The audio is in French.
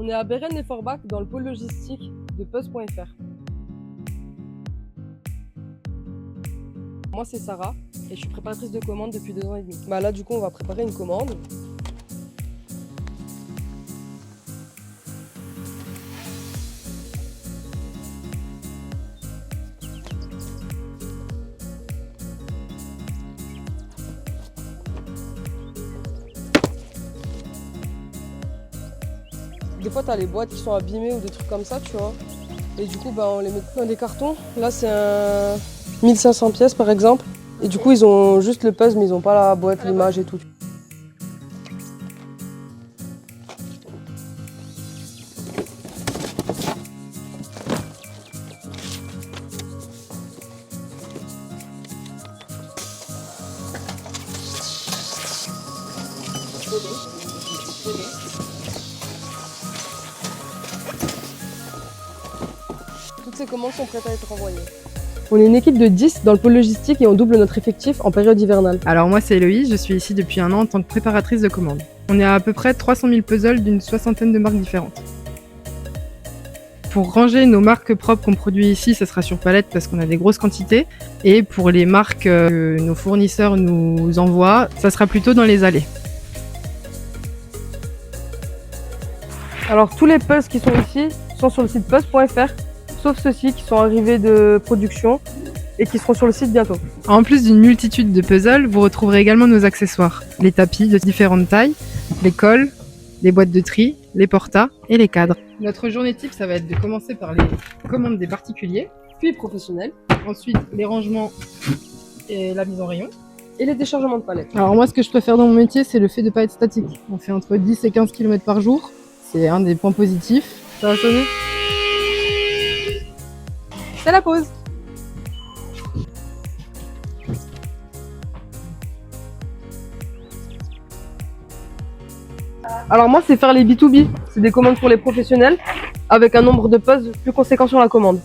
On est à Bérennes-les-Forbach dans le pôle logistique de Puzzle.fr. Moi c'est Sarah et je suis préparatrice de commande depuis 2 ans et demi. Là du coup on va préparer une commande. Des fois, tu as les boîtes qui sont abîmées ou des trucs comme ça, tu vois. Et du coup, on les met dans des cartons. Là, c'est un 1500 pièces, par exemple. Et du coup, ils ont juste le puzzle, mais ils n'ont pas la boîte, l'image et tout. Toutes ces commandes sont prêtes à être envoyées. On est une équipe de 10 dans le pôle logistique et on double notre effectif en période hivernale. Alors moi c'est Héloïse, je suis ici depuis 1 an en tant que préparatrice de commandes. On est à peu près 300 000 puzzles d'une 60aine de marques différentes. Pour ranger nos marques propres qu'on produit ici, ça sera sur palette parce qu'on a des grosses quantités. Et pour les marques que nos fournisseurs nous envoient, ça sera plutôt dans les allées. Alors tous les puzzles qui sont ici sont sur le site puzzle.fr, sauf ceux-ci qui sont arrivés de production et qui seront sur le site bientôt. En plus d'une multitude de puzzles, vous retrouverez également nos accessoires. Les tapis de différentes tailles, les cols, les boîtes de tri, les portas et les cadres. Notre journée type, ça va être de commencer par les commandes des particuliers, Puis professionnels ensuite les rangements et la mise en rayon. et les déchargements de palettes. Alors moi, ce que je préfère dans mon métier, c'est le fait de ne pas être statique. On fait entre 10 et 15 km par jour. C'est un des points positifs. Ça va sonner ? C'est la pause. Alors moi c'est faire les B2B, c'est des commandes pour les professionnels avec un nombre de puzzles plus conséquent sur la commande.